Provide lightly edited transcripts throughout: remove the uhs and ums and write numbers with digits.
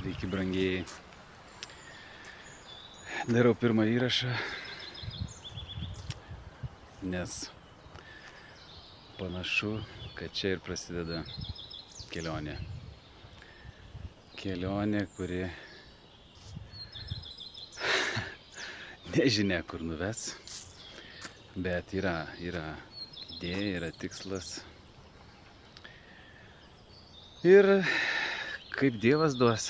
Sveiki, brangieji. Darau pirmą įrašą, nes panašu, kad čia ir prasideda kelionė. Kelionė, kuri nežinia, kur nuves, bet yra idėja, yra tikslas. Ir kaip Dievas duos.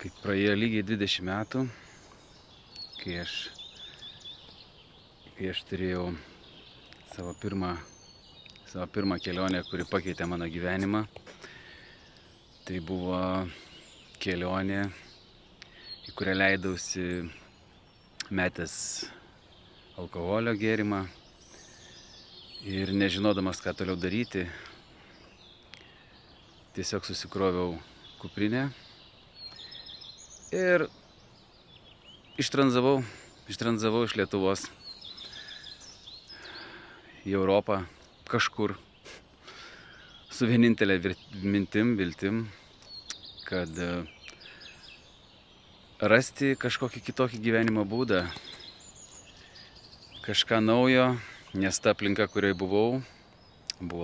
Kai praėjo lygiai 20 metų, kai aš turėjau savo pirmą kelionę, kuri pakeitė mano gyvenimą. Tai buvo kelionė, į kurią leidausi metęs alkoholio gėrimą ir nežinodamas, ką toliau daryti, tiesiog susikroviau kuprinę ir ištranzavau iš Lietuvos į Europą kažkur su vienintelė viltim, kad rasti kažkokį kitokį gyvenimo būdą, kažką naujo, nes ta aplinka, kurioje buvo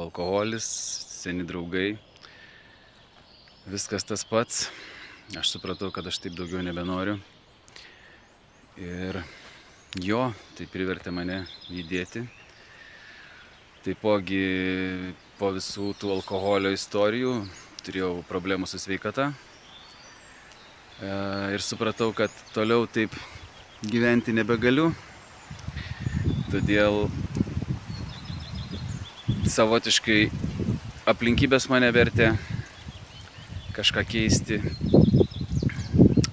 alkoholis, seni draugai, viskas tas pats. Aš supratau, kad aš taip daugiau nebenoriu. Ir tai privertė mane judėti. Taipogi po visų tų alkoholio istorijų turėjau problemų su sveikata. Ir supratau, kad toliau taip gyventi nebegaliu. Todėl savotiškai aplinkybės mane vertė kažką keisti.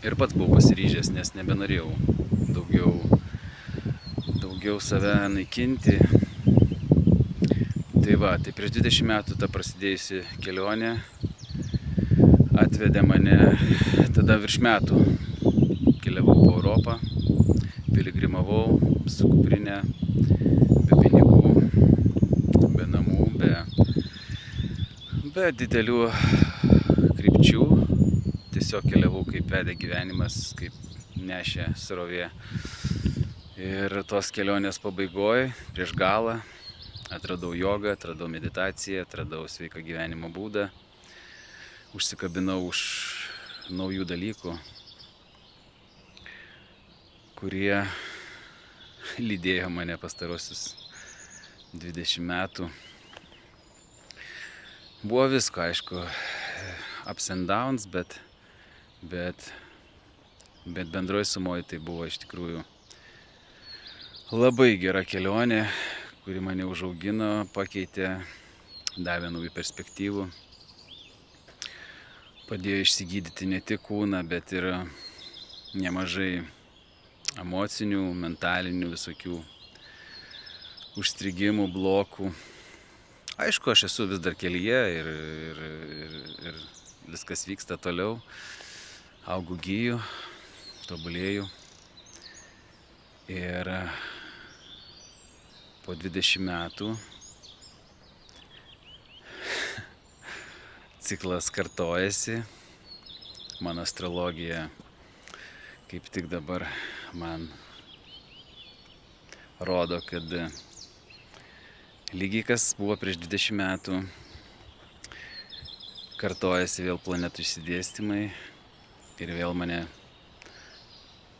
Ir pats buvau pasiryžęs, nes nebenorėjau daugiau save naikinti. Tai prieš 20 metų ta prasidėjusi kelionė atvedė mane tada virš metų. Keliavau po Europą, piligrimavau su kuprinė, be pinigų, be namų, be didelių krypčių. Tiesiog keliavau, kaip vedė gyvenimas, kaip nešė srovė. Ir tos kelionės pabaigoje, prieš galą, atradau jogą, atradau meditaciją, atradau sveiką gyvenimo būdą. Užsikabinau už naujų dalykų, kurie lydėjo mane pastarosius 20 metų. Buvo visko, aišku, ups and downs, bet bendroji sumoji tai buvo iš tikrųjų labai gera kelionė, kuri mane užaugino, pakeitė, davė naujų perspektyvų, padėjo išsigydyti ne tik kūną, bet ir nemažai emocinių, mentalinių visokių užstrigimų, blokų. Aišku, aš esu vis dar kelyje ir viskas vyksta toliau. Augu, gyju, tobulėju. Ir po 20 metų ciklas kartojasi. Mano astrologija kaip tik dabar man rodo, kad lygiai kas buvo prieš 20 metų, kartojasi vėl planetų išsidėstymai ir vėl mane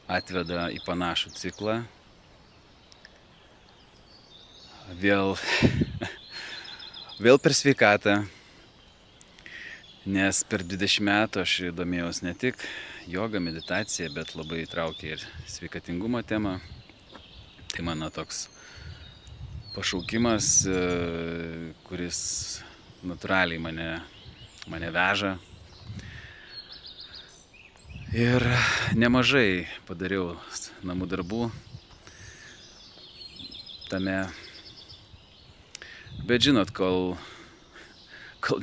atveda į panašų ciklą. Vėl per sveikatą, nes per 20 metų aš domėjausi ne tik joga, meditacija, bet labai įtraukė ir sveikatingumo temą. Tai mano toks pašaukimas, kuris natūraliai mane veža. Ir nemažai padariau namų darbų tame. Bet žinot, kol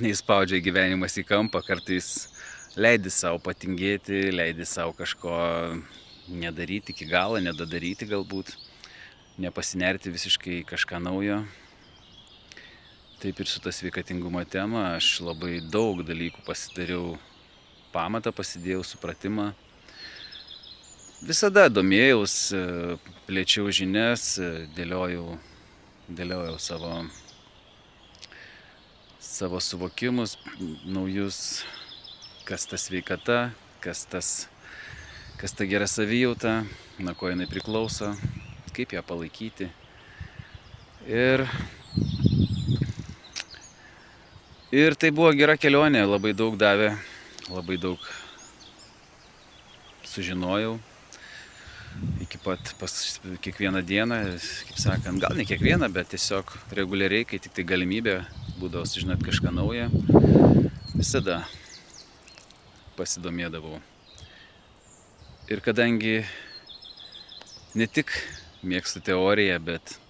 neįspaudžia gyvenimas į kampą, kartais leidi savo patingėti, leidi savo kažko nedaryti iki galo, nedadaryti galbūt, nepasinerti visiškai kažką naujo. taip ir su ta sveikatingumo tema. Aš labai daug dalykų pasidariau, pamatą pasidėjau, supratimą. Visada domėjaus, plėčiau žinias, dėliojau savo suvokimus naujus, kas ta sveikata, kas ta gera savijauta, nuo ko jinai priklauso, kaip ją palaikyti. Ir tai buvo gera kelionė, labai daug davė, labai daug sužinojau. Iki pat kiekvieną dieną, kaip sakant, gal ne kiekvieną, bet tiesiog reguliariai, kai tik tai galimybė būdavo sužinoti kažką naują, visada pasidomėdavau. Ir kadangi ne tik mėgstu teoriją, bet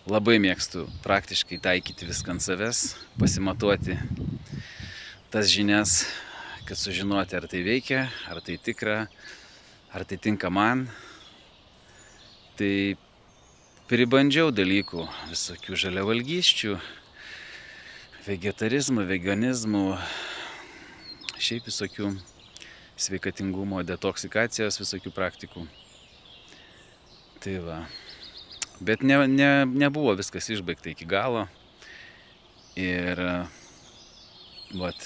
labai mėgstu praktiškai taikyti viską ant savęs, pasimatuoti tas žinias, kad sužinoti, ar tai veikia, ar tai tikra, ar tai tinka man. Tai pribandžiau dalykų, visokių žaliavalgysčių, vegetarizmų, veganizmų, šiaip visokių sveikatingumo, detoksikacijos visokių praktikų. Tai va. Bet nebuvo viskas išbaigta iki galo. Ir vat,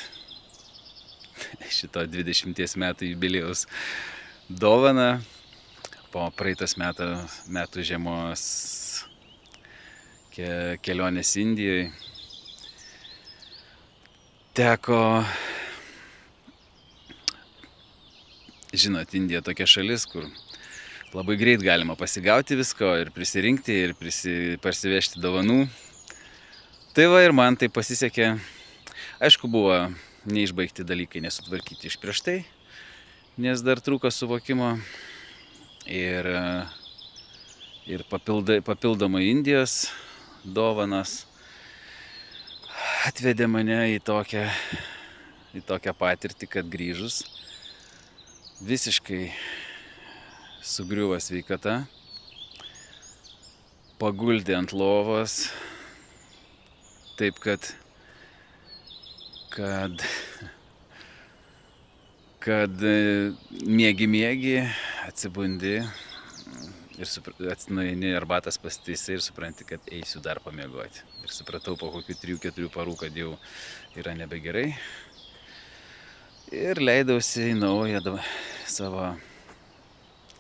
šito 20 metų jubiliejaus dovana po praeitos metų žiemos kelionės Indijoje teko, žinot, Indija tokia šalis, kur labai greit galima pasigauti visko ir prisirinkti ir parsivežti dovanų. Tai va ir man tai pasisekė. Aišku, buvo neišbaigti dalykai, nesutvarkyti iš prieš tai, nes dar trūko suvokimo. Ir papildomai Indijos dovanas atvedė mane į tokią patirtį, kad grįžus visiškai sugriuvo sveikata, paguldė ant lovos, taip kad miegi, atsibundi ir nueini arbatas pasitaisai ir supranti, kad eisiu dar pamiegoti. Ir supratau po kokių 3-4 parų, kad jau yra nebegerai. Ir leidausi į naują savo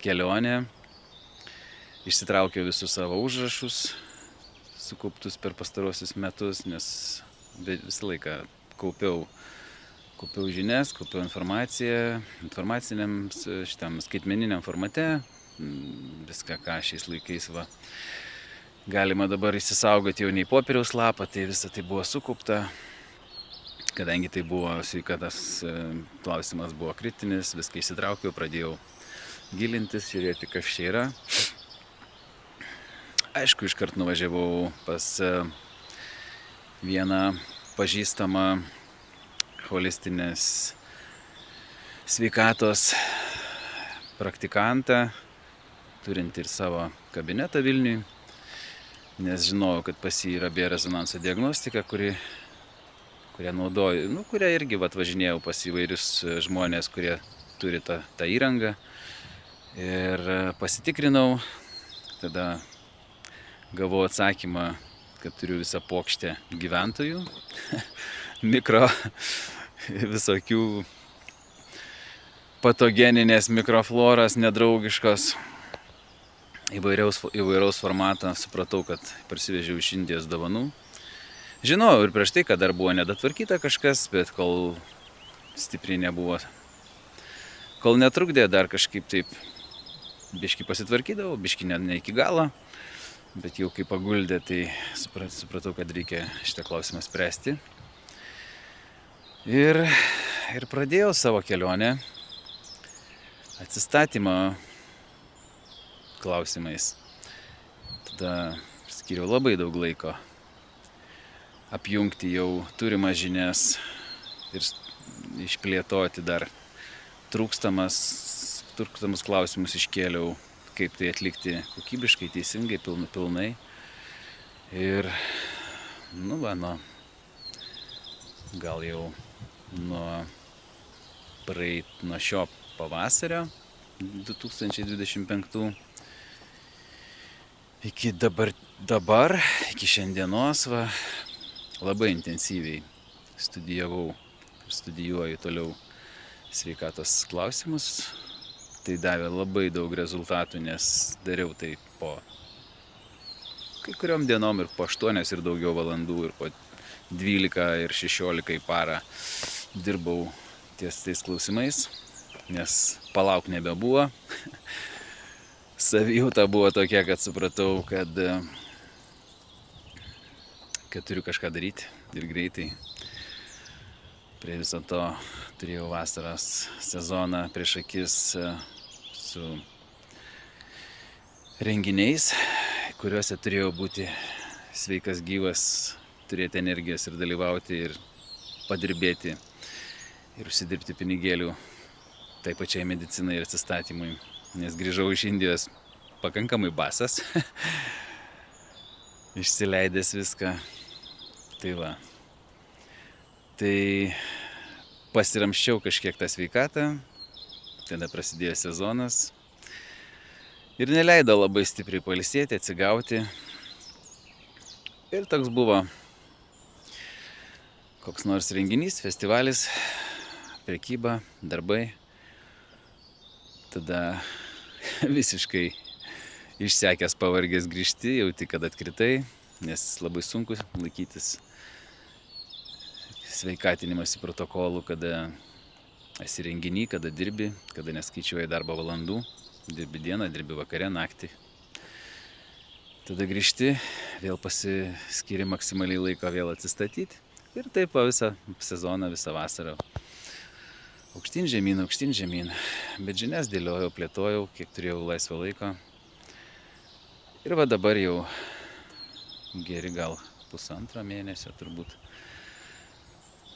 kelionę. Išsitraukiau visus savo užrašus, sukauptus per pastarosius metus, nes visą laiką kaupiau žinias, kaupiau informaciją, informaciniam šitam skaitmeniniam formate, viską, ką šiais laikais galima dabar įsisaugoti jau nei popieriaus lapą, tai visą tai buvo sukaupta, kadangi tai buvo sveikatos klausimas buvo kritinis, viską įsitraukiau, pradėjau gilintis, žiūrėti, kas čia yra. Aišku, iškart nuvažiavau pas vieną pažįstamą holistinės sveikatos praktikantą, turintį ir savo kabinetą Vilniuj, nes žinojau, kad pas jį yra biorezonanso diagnostika, kurią naudoju, kurią irgi važinėjau pas įvairius žmonės, kurie turi tą įrangą. Ir pasitikrinau, tada gavau atsakymą, kad turiu visą puokštę gyventojų, mikro visokių patogeninės mikrofloras, nedraugiškos, įvairaus formato. Supratau, kad parsivežiau iš Indijos dovanų. Žinojau ir prieš tai, kad dar buvo nedatvarkyta kažkas, bet kol stipriai nebuvo, kol netrukdė, dar kažkaip taip biškį pasitvarkydavau, biškį ne iki galo. Bet jau kai paguldė, tai supratau, kad reikia šitą klausimą spręsti. Ir pradėjau savo kelionę atsistatymo klausimais. Tada skiriau labai daug laiko apjungti jau turimas žinias ir išplėtoti dar trūkstamus klausimus iškėliau, kaip tai atlikti kokybiškai, teisingai, pilnai. Ir gal jau nuo šio pavasario 2025 iki dabar iki šiandienos labai intensyviai studijavau ir studijuoju toliau sveikatos klausimus. Tai davė labai daug rezultatų, nes dariau tai po kai kuriom dienom ir po 8 ir daugiau valandų, ir po 12 ir 16 į parą dirbau ties tais klausimais, nes palauk nebebuvo. Savijauta buvo tokia, kad supratau, kad turiu kažką daryti ir greitai. Prie viso to turėjau vasaros sezoną prieš akis su renginiais, kuriuose turėjau būti sveikas, gyvas, turėti energijos ir dalyvauti ir padirbėti ir užsidirbti pinigėlių tai pačiai medicinai ir atsistatymui, nes grįžau iš Indijos pakankamai basas, išsileidęs viską. Tai pasiramsčiau kažkiek tą sveikatą, tada prasidėjo sezonas ir neleido labai stipriai pailsėti, atsigauti. Ir toks buvo koks nors renginys, festivalis, prekyba, darbai. Tada visiškai išsekęs, pavargęs grįžti, jauti, kad atkritai, nes labai sunku laikytis sveikatinimosi protokolų, kada esi renginy, kada dirbi, kada neskaičiuoji darbo valandų, dirbi dieną, dirbi vakare, naktį. Tada grįžti, vėl pasiskiri maksimaliai laiko vėl atsistatyti ir taip visą sezoną, visą vasarą. Aukštyn žemyn, bet žinias dėliojau, plėtojau, kiek turėjau laisvo laiko. Ir dabar jau geri gal 1,5 mėnesio turbūt,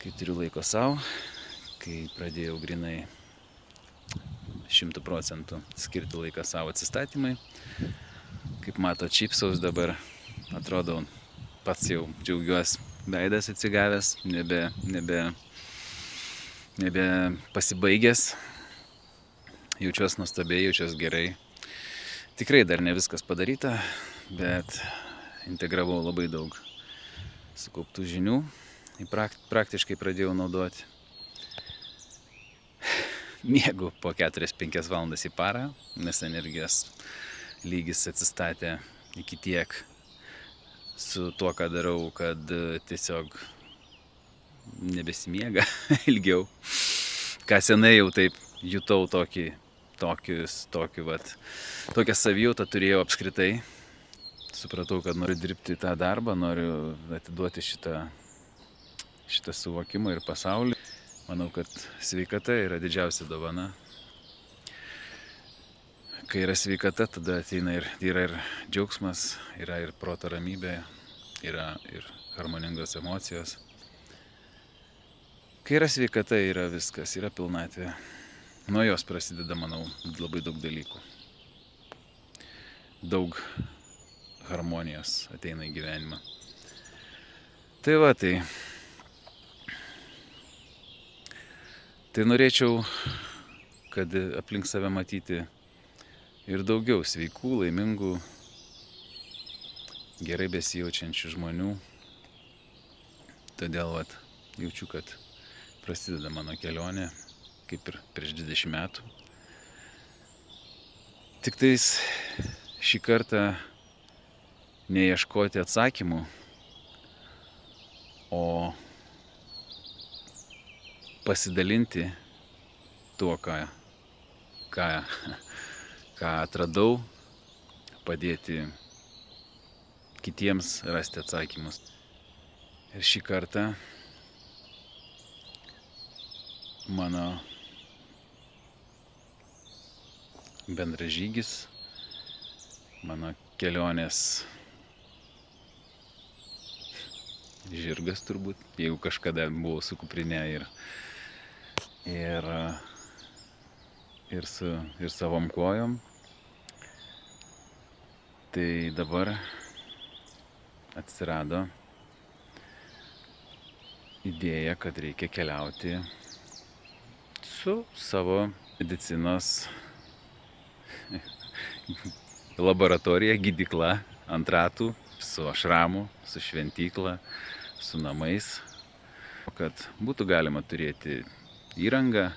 kai turiu laiko savo, kai pradėjau grinai 100% skirti laiką savo atsistatymai. Kaip matot, šypsaus dabar, atrodau, pats jau džiaugiuosi, veidas atsigavęs, nebe pasibaigęs, jaučiuosi nuostabiai, jaučiuosi gerai. Tikrai dar ne viskas padaryta, bet integravau labai daug sukauptų žinių, praktiškai pradėjau naudoti. Miegu po 4-5 valandas į parą, nes energijos lygis atsistatė iki tiek su tuo, ką darau, kad tiesiog nebesimiega ilgiau. Ką senai jau taip jutau tokią savijautą turėjau apskritai. Supratau, kad noriu dirbti tą darbą, noriu atiduoti šitą suvokimą ir pasaulį. Manau, kad sveikata yra didžiausia dovana. Kai yra sveikata, tada ateina yra ir džiaugsmas, yra ir proto ramybė, yra ir harmoningos emocijos. Kai yra sveikata, yra viskas, yra pilnatvė. Nuo jos prasideda, manau, labai daug dalykų. Daug harmonijos ateina į gyvenimą. Tai norėčiau, kad aplink save matyti ir daugiau sveikų, laimingų, gerai besijaučiančių žmonių. Todėl jaučiu, kad prasideda mano kelionė, kaip ir prieš 20 metų. Tiktais šį kartą neieškoti atsakymų, o pasidalinti tuo, ką atradau, padėti kitiems rasti atsakymus. Ir šį kartą mano bendražygis, mano kelionės žirgas turbūt, jeigu kažkada buvau su kuprinė ir savom kojom, tai dabar atsirado idėja, kad reikia keliauti su savo medicinos laboratorija, gydykla ant ratų, su ašramu, su šventykla, su namais, kad būtų galima turėti įrangą,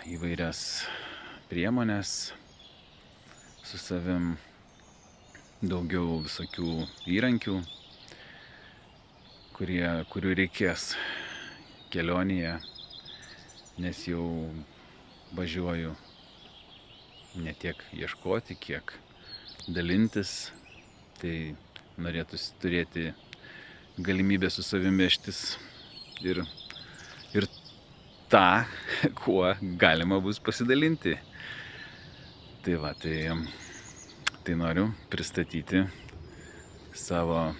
įvairias priemonės su savim, daugiau visokių įrankių, kurių reikės kelionėje, nes jau važiuoju ne tiek ieškoti, kiek dalintis, tai norėtųsi turėti galimybę su savimi vežtis ir tą, kuo galima bus pasidalinti. Tai va, tai noriu pristatyti savo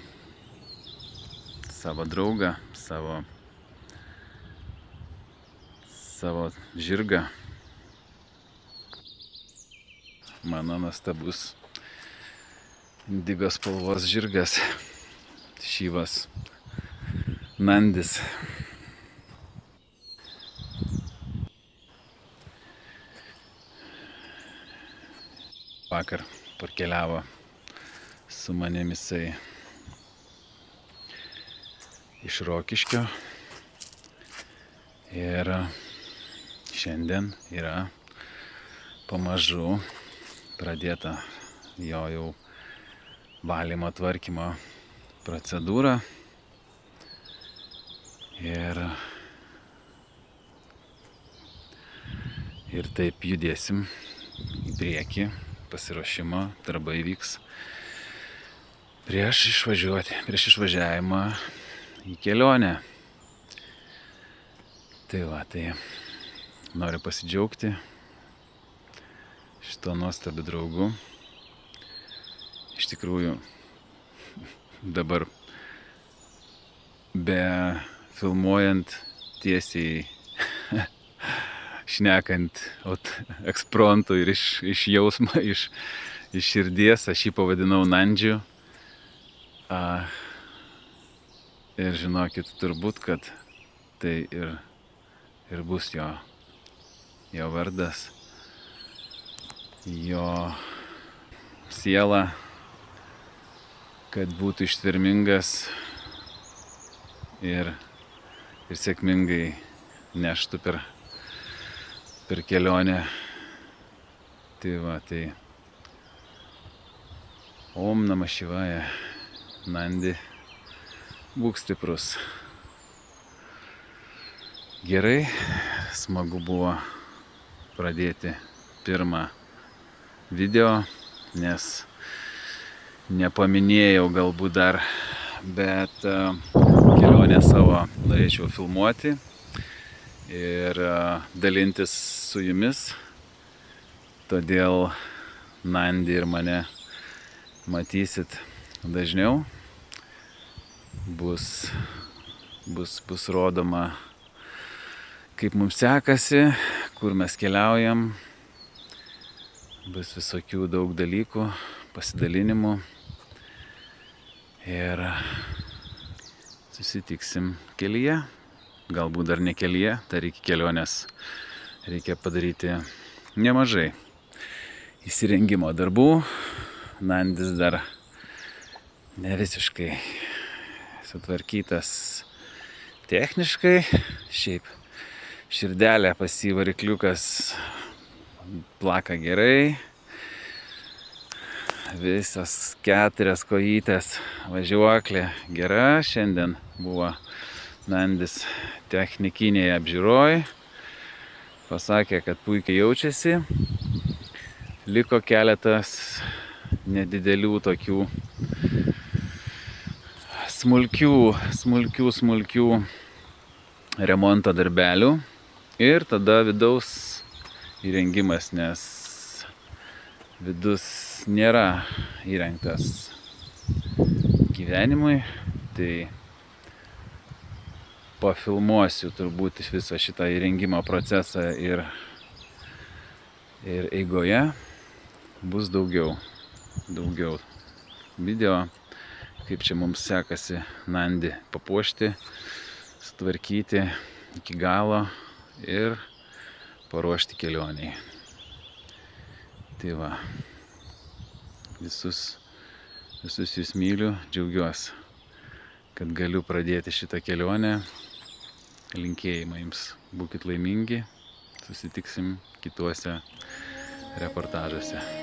draugą, savo žirgą. Mano nuostabus indigo spalvos žirgas, Šyvas Nandis. Vakar parkeliavo su manimi jisai iš Rokiškio ir šiandien yra pamažu pradėta jo jau valymo tvarkymo procedūra ir taip judėsim į priekį, pasiruošimo darbai vyks prieš išvažiavimą į kelionę. Tai va, tai noriu pasidžiaugti šito nuostabiu draugu. Iš tikrųjų, dabar be filmuojant tiesiai, šnekant ekspromtu ir iš jausmo, iš širdies, aš jį pavadinau Nandžiu. Ir žinokit, turbūt, kad tai ir bus jo vardas, jo siela, kad būtų ištvermingas ir sėkmingai neštų per kelionę. Tai va, tai Om Namah Šivaja, Nandi, būk stiprus. Gerai, smagu buvo pradėti pirmą video, nes nepaminėjau galbūt dar, bet kelionę savo norėčiau filmuoti ir dalintis su jumis. Todėl Nandi ir mane matysit dažniau. Bus rodoma, kaip mums sekasi, kur mes keliaujam. Bus visokių daug dalykų, pasidalinimų. Ir susitiksim kelyje. Galbūt dar ne kelyje, dar iki kelionės reikia padaryti nemažai įsirengimo darbų. Nandis dar ne visiškai sutvarkytas techniškai. Šiaip širdelė pas jį varikliukas plaka gerai. Visas 4 kojytės važiuoklė gera. Šiandien buvo Nandis technikinėje apžiūroje. Pasakė, kad puikiai jaučiasi. Liko keletas nedidelių tokių smulkių remonto darbelių. Ir tada vidaus įrengimas, nes vidus nėra įrengtas gyvenimui. Tai pafilmuosiu turbūt visą šitą įrengimo procesą ir eigoje bus daugiau video, kaip čia mums sekasi Nandį papuošti, sutvarkyti iki galo ir paruošti kelioniai. Tai va, visus jūs myliu, džiaugiuosi, kad galiu pradėti šitą kelionę. Linkėjimai jums, būkit laimingi, susitiksim kituose reportažuose.